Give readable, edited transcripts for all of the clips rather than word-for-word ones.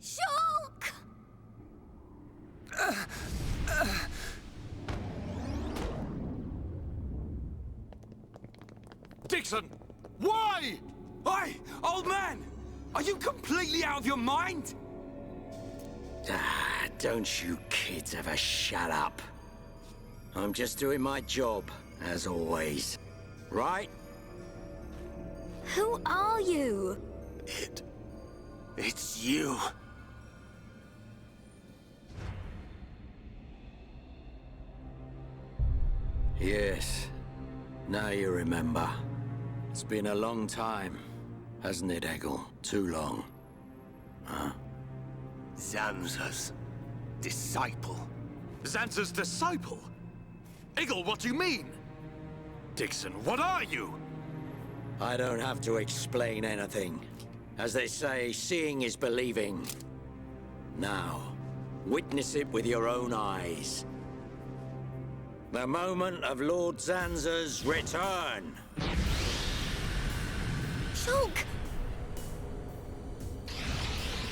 Shulk! Dixon! Why? Oi, old man! Are you completely out of your mind? Don't you kids ever shut up. I'm just doing my job, as always. Right? Who are you? It's you. Yes. Now you remember. It's been a long time, hasn't it, Eggle? Too long. Huh? Zanza's disciple. Zanza's disciple? Eggle, what do you mean? Dixon, what are you? I don't have to explain anything. As they say, seeing is believing. Now, witness it with your own eyes. The moment of Lord Zanza's return. Shulk!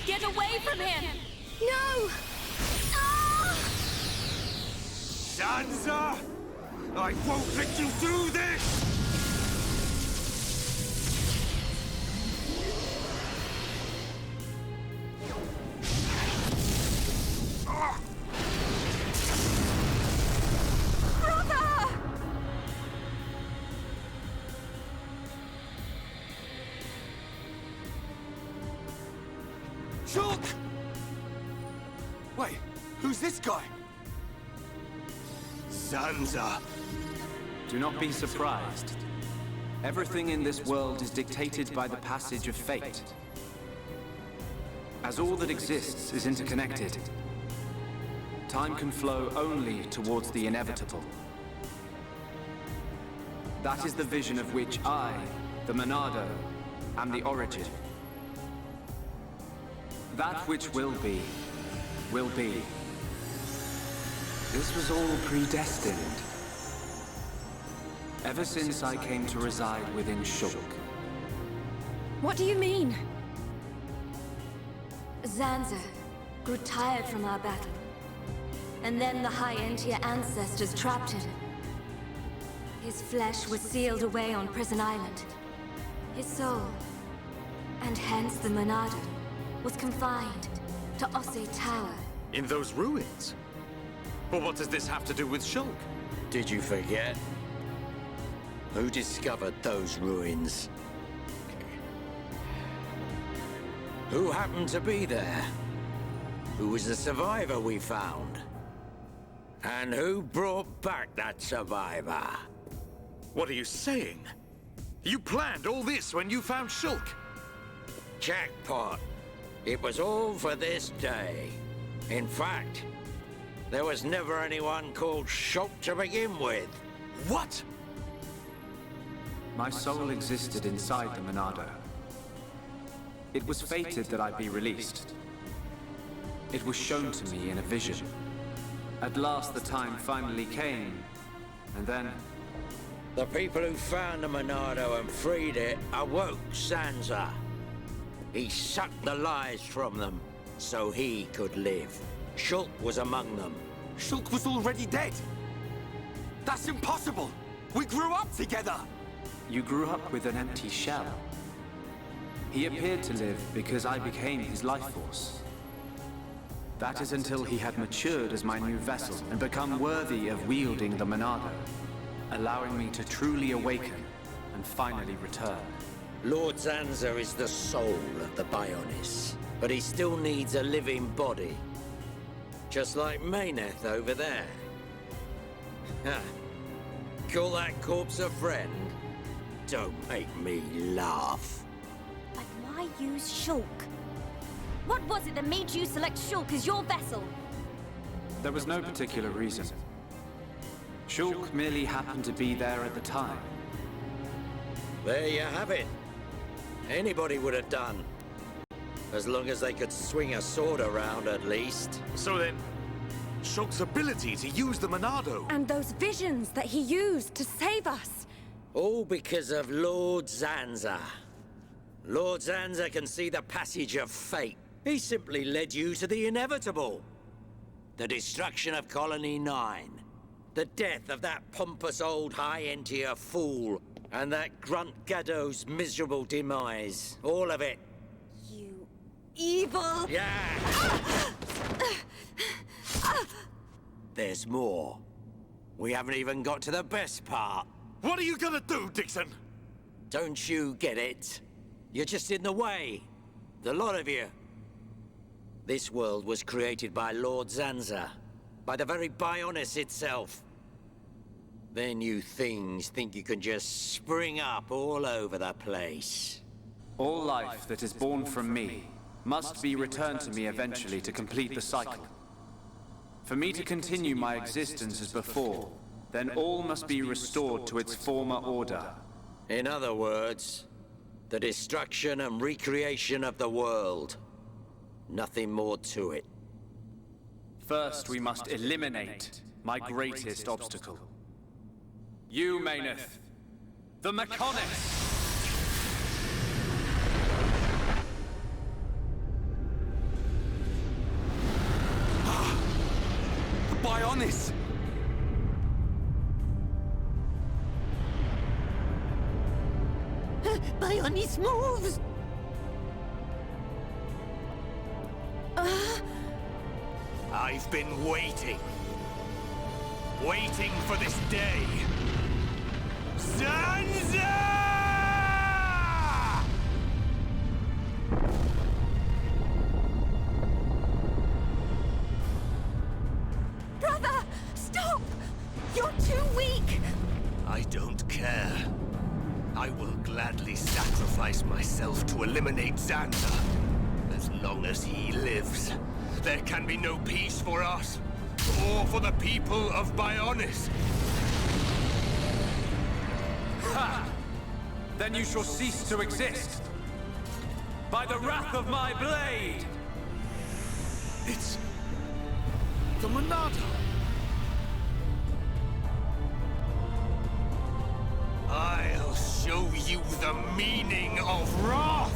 Get away from him! No! Ah! Zanza! I won't let you do this! Shulk! Wait, who's this guy? Zanza. Do not be surprised. Everything in this world is dictated by the passage of fate. As all that exists is interconnected, time can flow only towards the inevitable. That is the vision of which I, the Monado, am the origin. That which will be, will be. This was all predestined. Ever since I came to reside within Shulk. What do you mean? Zanza grew tired from our battle. And then the High Entier ancestors trapped him. His flesh was sealed away on Prison Island. His soul, and hence the Monado, was confined to Tausende Tower. In those ruins? But what does this have to do with Shulk? Did you forget? Who discovered those ruins? Who happened to be there? Who was the survivor we found? And who brought back that survivor? What are you saying? You planned all this when you found Shulk? Jackpot. It was all for this day. In fact, there was never anyone called Shulk to begin with. What? My soul existed inside the Monado. It was fated that I be released. It was shown to me in a vision. At last the time finally came, and then... The people who found the Monado and freed it awoke Zanza. He sucked the lives from them, so he could live. Shulk was among them. Shulk was already dead! That's impossible! We grew up together! You grew up with an empty shell. He appeared to live because I became his life force. That is until he had matured as my new vessel and become worthy of wielding the Monado, allowing me to truly awaken and finally return. Lord Zanza is the soul of the Bionis, but he still needs a living body. Just like Mayneth over there. Ha! Call that corpse a friend? Don't make me laugh. But why use Shulk? What was it that made you select Shulk as your vessel? There was no particular reason. Shulk merely happened to be there at the time. There you have it. Anybody would have done. As long as they could swing a sword around, at least. So then, Shulk's ability to use the Monado... And those visions that he used to save us. All because of Lord Zanza. Lord Zanza can see the passage of fate. He simply led you to the inevitable. The destruction of Colony 9. The death of that pompous old high-entier fool. And that grunt Gaddo's miserable demise. All of it. You evil... Yeah! There's more. We haven't even got to the best part. What are you gonna do, Dixon? Don't you get it? You're just in the way. The lot of you. This world was created by Lord Zanza. By the very Bionis itself. Then you things think you can just spring up all over the place. All life that is born from me must be returned to me eventually to complete the cycle. For me to continue my existence as before, then all must be restored to its former order. In other words, the destruction and recreation of the world. Nothing more to it. First, we must eliminate my greatest obstacle. You, Mechonis, the Mechonis! Bionis! Bionis moves! I've been waiting. Waiting for this day. Zanza! Brother! Stop! You're too weak! I don't care. I will gladly sacrifice myself to eliminate Zanza. As long as he lives, there can be no peace for us, or for the people of Bionis. Ha! Then you shall cease to exist. By the wrath of my blade! It's... the Monado. I'll show you the meaning of wrath!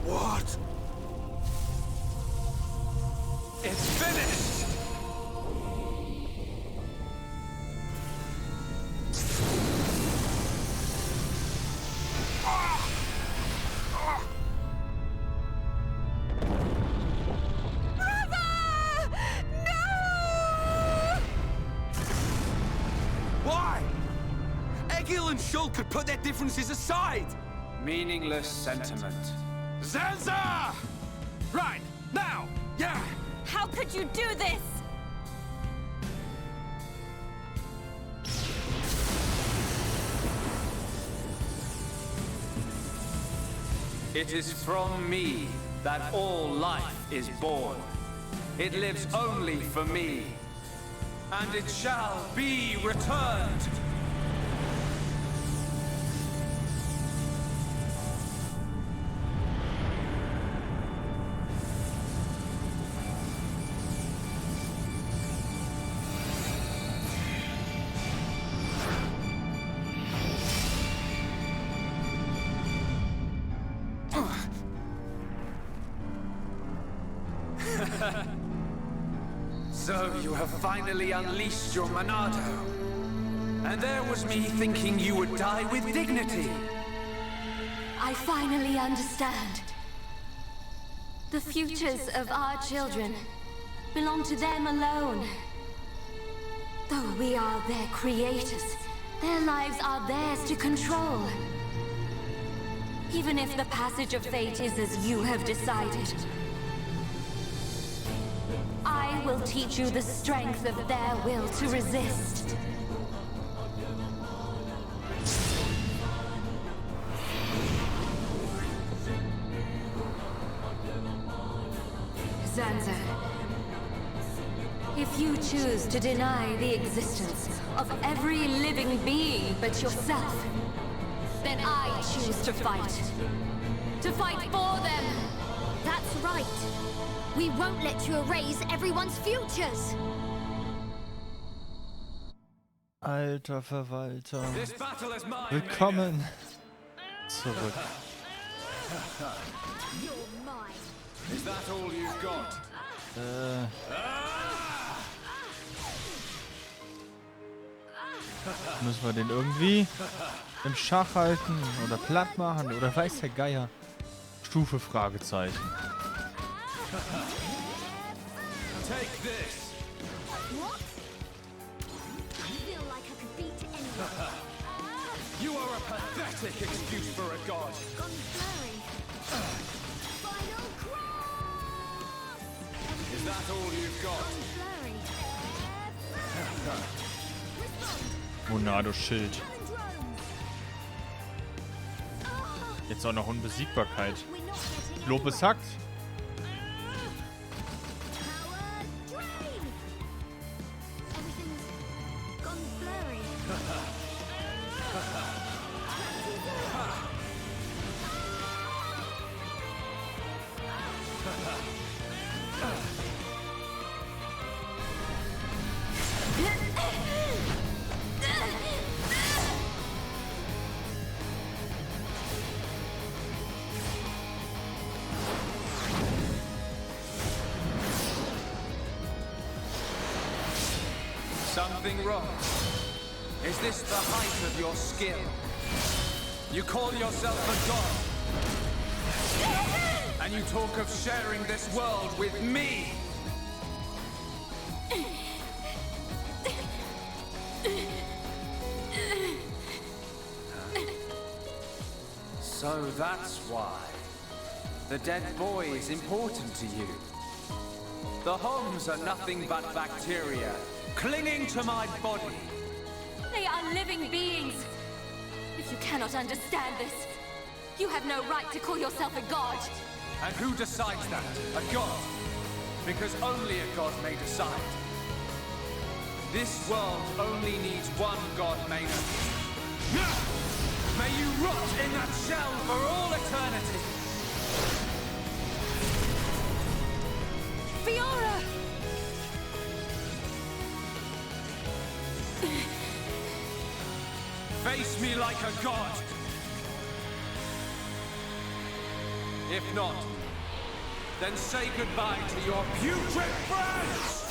What? It's finished! Why? Egil and Shul could put their differences aside! Meaningless sentiment. Zanza! Right, now! Yeah! How could you do this? It is from me that all life is born. It lives only for me. And it shall be returned. So you have finally unleashed your Monado. And there was me thinking you would die with dignity. I finally understand. The futures of our children belong to them alone. Though we are their creators, their lives are theirs to control. Even if the passage of fate is as you have decided, I will teach you the strength of their will to resist. Zanza, if you choose to deny the existence of every living being but yourself, then I choose to fight. To fight for them! That's right. We won't let you erase everyone's futures. Alter Verwalter. Willkommen zurück. Müssen wir den irgendwie im Schach halten oder platt machen oder weiß der Geier? Stufe Fragezeichen. Take this. You are a pathetic excuse for a god. Is that all you've got? Monado Schild. Jetzt auch noch Unbesiegbarkeit. Lob ist hackt. Something wrong? Is this the height of your skill? You call yourself a god, and you talk of sharing this world with me! So that's why. The dead boy is important to you. The Homs are nothing but bacteria, clinging to my body. They are living beings. If you cannot understand this, you have no right to call yourself a god. And who decides that? A god? Because only a god may decide. This world only needs one god, Maynard. May you rot in that shell for all eternity! Fiora! Face me like a god! If not, then say goodbye to your putrid friends!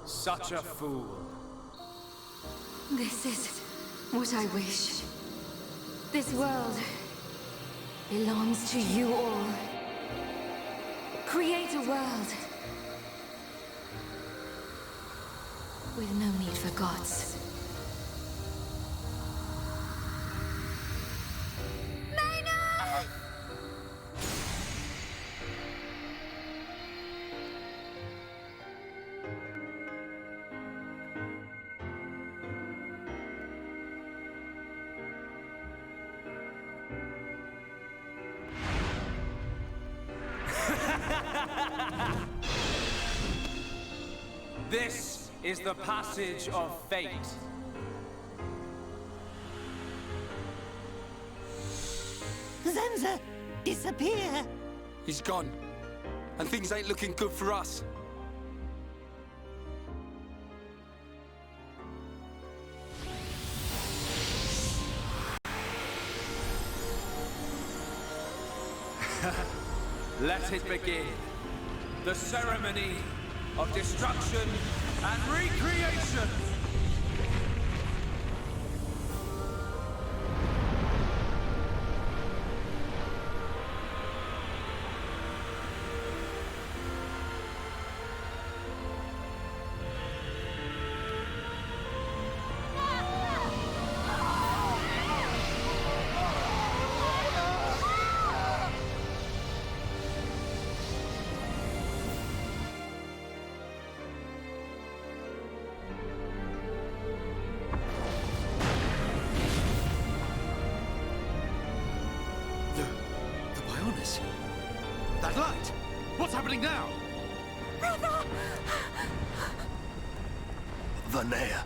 Such a fool. This is what I wish. This world belongs to you all. Create a world with no need for gods. This is the passage of fate. Zanza, disappear! He's gone. And things ain't looking good for us. Let it begin. The ceremony of destruction and recreation. That light! What's happening now? Vanea,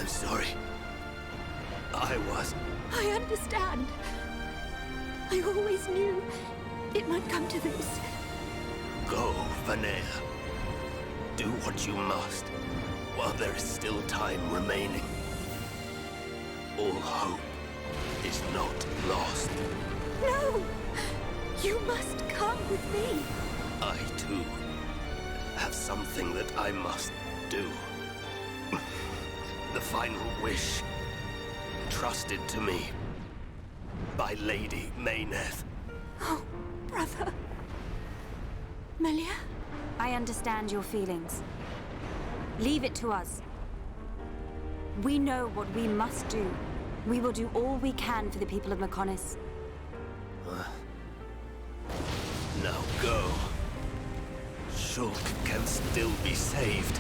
I'm sorry. I understand. I always knew it might come to this. Go, Vanea. Do what you must, while there is still time remaining. All hope is not lost. No! You must come with me. I, too, have something that I must do. The final wish, trusted to me by Lady Mayneth. Oh, brother. Melia? I understand your feelings. Leave it to us. We know what we must do. We will do all we can for the people of Mechonis. Now go. Shulk can still be saved.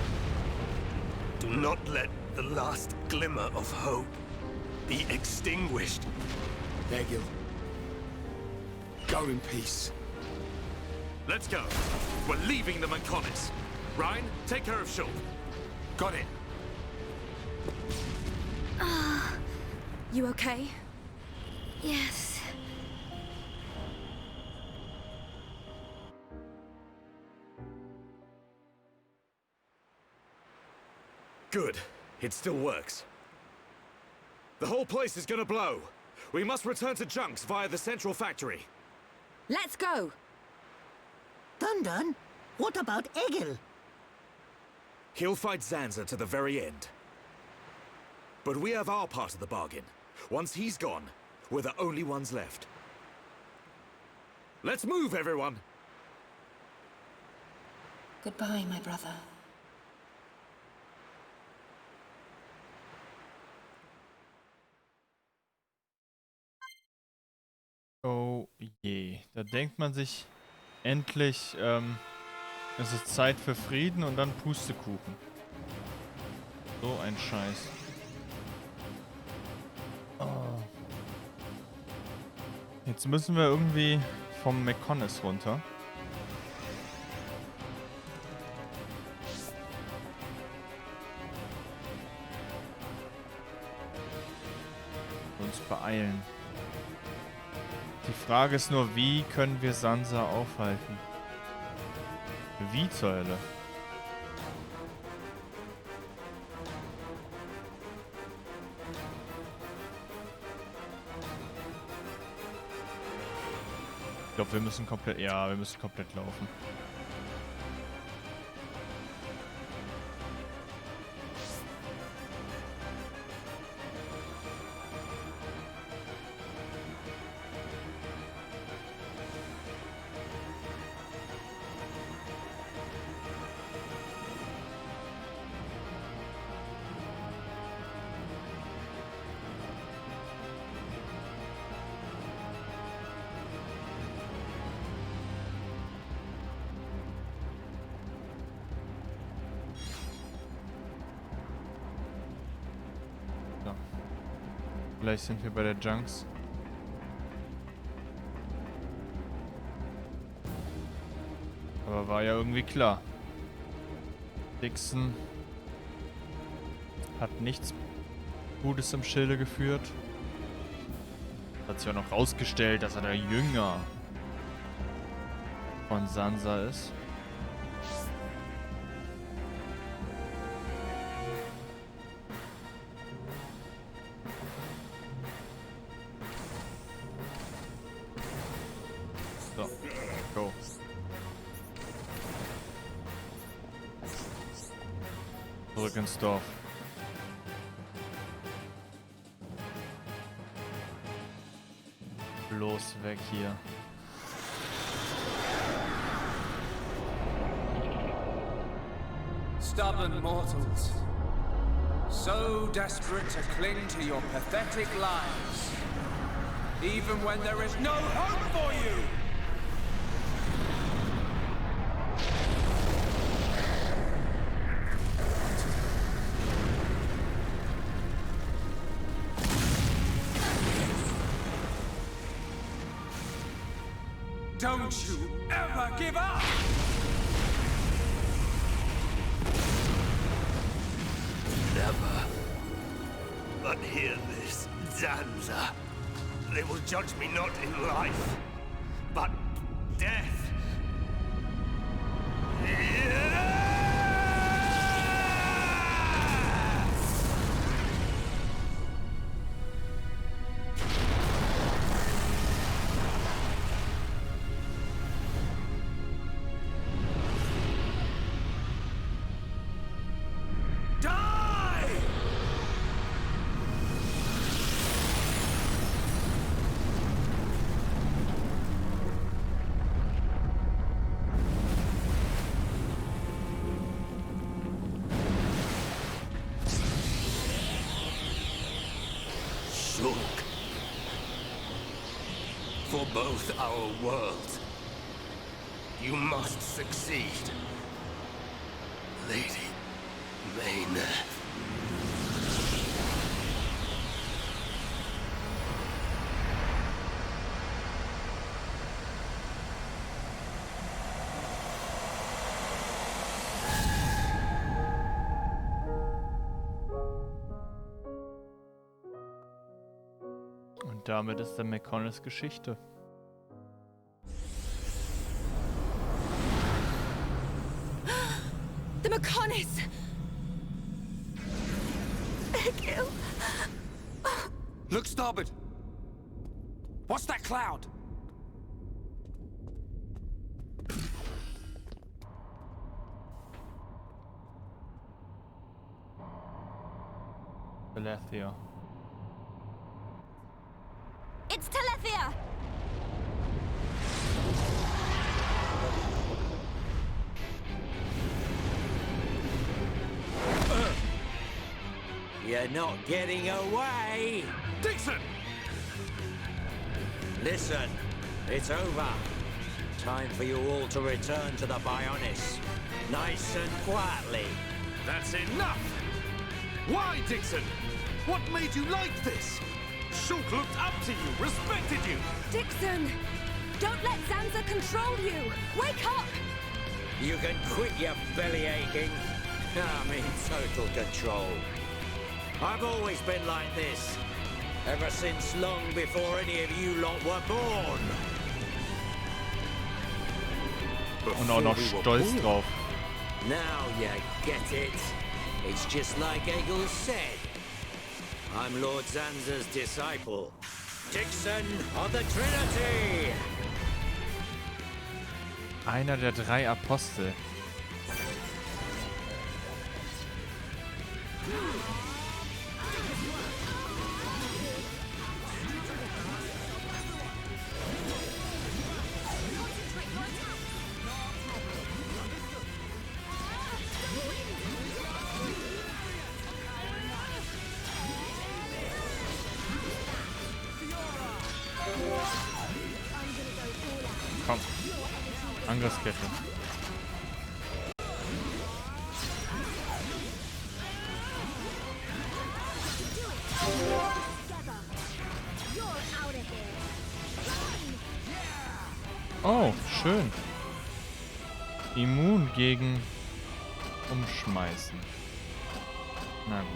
Do not let the last glimmer of hope be extinguished. Egil. Go in peace. Let's go. We're leaving the Mechonis. Ryan, take care of Shulk. Got it. You okay? Yes. Good. It still works. The whole place is gonna blow. We must return to Junks via the central factory. Let's go! Dun, what about Egil? He'll fight Zanza to the very end. But we have our part of the bargain. Once he's gone, we're the only ones left. Let's move, everyone! Goodbye, my brother. Oh je. Da denkt man sich endlich, es ist Zeit für Frieden und dann Pustekuchen. So ein Scheiß. Oh. Jetzt müssen wir irgendwie vom Mechonis runter. Uns beeilen. Die Frage ist nur, wie können wir Zanza aufhalten? Wie zur Hölle? Ich glaube, wir müssen komplett... Ja, wir müssen komplett laufen. Gleich sind wir bei der Junks. Aber war ja irgendwie klar. Dixon hat nichts Gutes im Schilde geführt. Hat sich auch noch rausgestellt, dass er der Jünger von Zanza ist. So, go. Zurück ins Dorf. Bloß weg hier. Stubborn mortals, so desperate to cling to your pathetic lives, even when there is no hope for you! Don't you ever give up! Never. But hear this, Zanza. They will judge me not in life, but death. For both our worlds, you must succeed. Lady Mayneth. Und damit ist der Mechonis Geschichte. The Mechonis! Egil! Look starboard! What's that cloud? Telethia. It's Telethia! You're not getting away! Dixon! Listen, it's over. Time for you all to return to the Bionis. Nice and quietly. That's enough! Why, Dixon? What made you like this? Shulk looked up to you, respected you! Dixon! Don't let Zanza control you! Wake up! You can quit your belly aching. I'm in total control. I've always been like this. Ever since long before any of you lot were born. Und auch noch stolz drauf. Now you get it. It's just like Egil said. I'm Lord Zanza's disciple. Dixon of the Trinity! Einer der 3 Apostel. Komm. Angriffskette. Oh, schön. Immun gegen Umschmeißen. Na gut.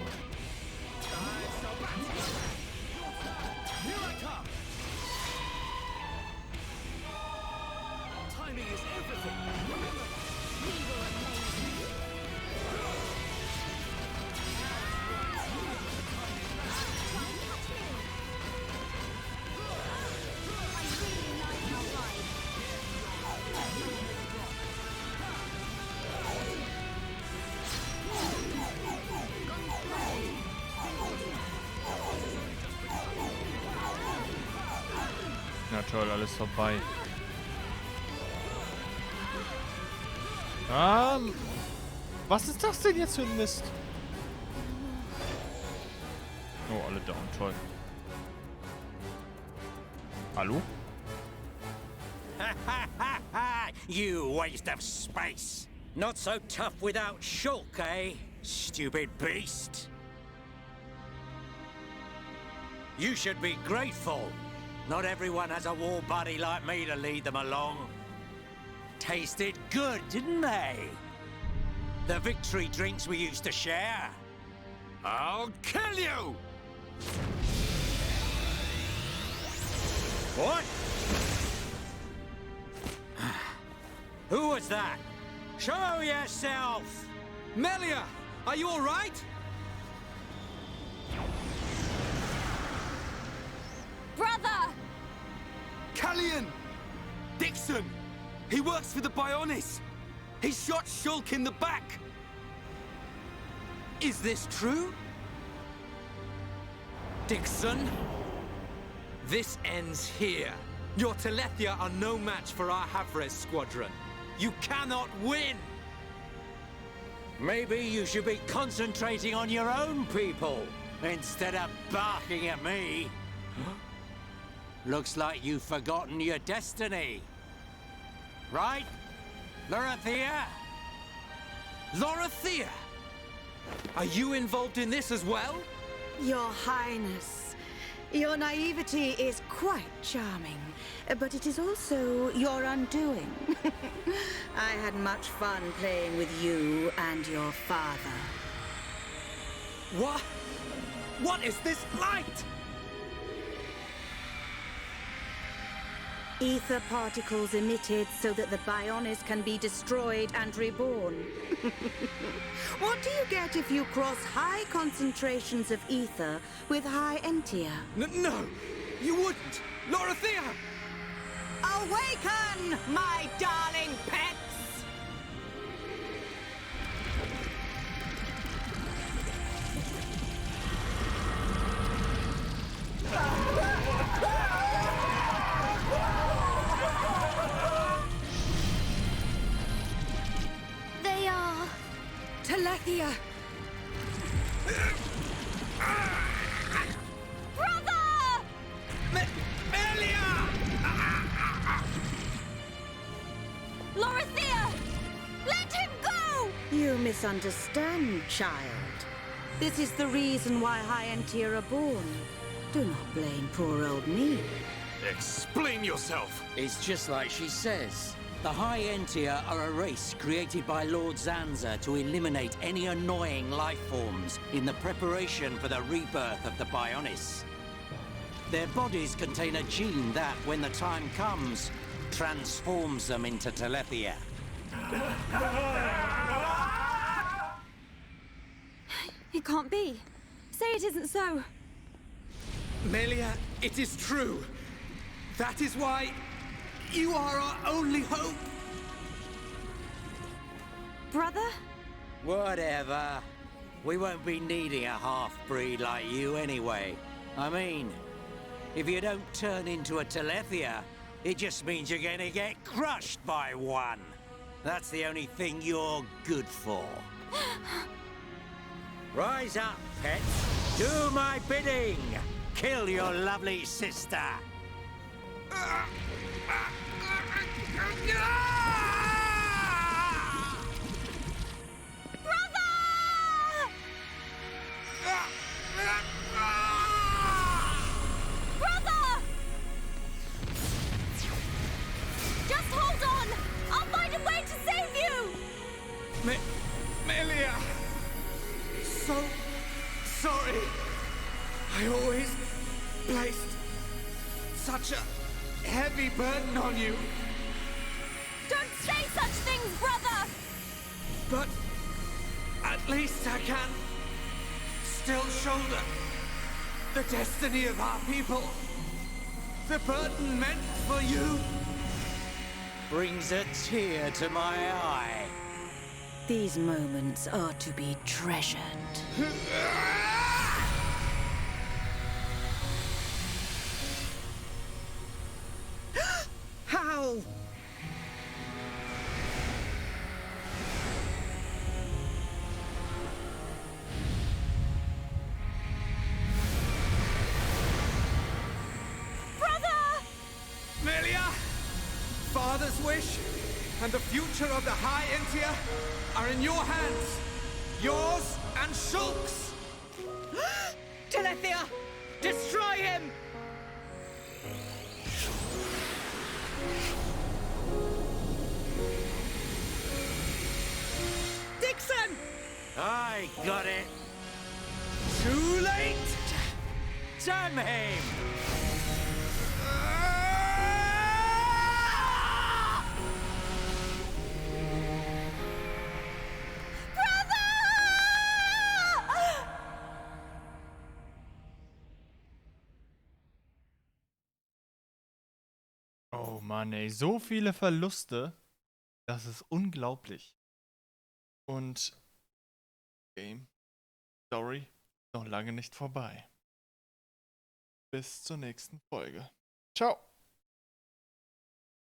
Na toll, alles vorbei. Was ist das denn jetzt für ein Mist? Oh, alle down, toll. Hallo? You waste of space. Not so tough without Shulk, eh? Stupid beast. You should be grateful. Not everyone has a war buddy like me to lead them along. Tasted good, didn't they? The victory drinks we used to share. I'll kill you! What? Who was that? Show yourself! Melia, are you all right? Brother! Callian! Dixon! He works for the Bionis! He shot Shulk in the back! Is this true? Dixon? This ends here. Your Telethia are no match for our Havres squadron. You cannot win! Maybe you should be concentrating on your own people, instead of barking at me. Looks like you've forgotten your destiny. Right? Lorithia? Lorithia! Are you involved in this as well? Your Highness, your naivety is quite charming, but it is also your undoing. I had much fun playing with you and your father. What? What is this light? Ether particles emitted so that the Bionis can be destroyed and reborn. What do you get if you cross high concentrations of ether with high entia? No, you wouldn't! Lorithia! Awaken, my darling pets! They are... Telethia! Brother! Melia! Lorithia! Let him go! You misunderstand, child. This is the reason why high entia are born. Do not blame poor old me. Explain yourself! It's just like she says. The High Entia are a race created by Lord Zanza to eliminate any annoying life forms in the preparation for the rebirth of the Bionis. Their bodies contain a gene that, when the time comes, transforms them into Telethia. It can't be. Say it isn't so. Melia, it is true. That is why you are our only hope. Brother? Whatever. We won't be needing a half-breed like you anyway. I mean, if you don't turn into a Telethia, it just means you're gonna get crushed by one. That's the only thing you're good for. Rise up, pets. Do my bidding. Kill your lovely sister. Brother! Just hold on! I'll find a way to save you! Melia! So sorry. I always placed such a heavy burden on you. Don't say such things, brother! But at least I can still shoulder the destiny of our people. The burden meant for you. Brings a tear to my eye. These moments are to be treasured. How? Brother! Melia! Father's wish and the future of the High Entia are in your hands. Yours and Shulk's. Telethia! Destroy him! Dixon! I got it. Too late! Jotunheim! Oh Mann, ey, so viele Verluste. Das ist unglaublich. Und Game Story noch lange nicht vorbei. Bis zur nächsten Folge. Ciao.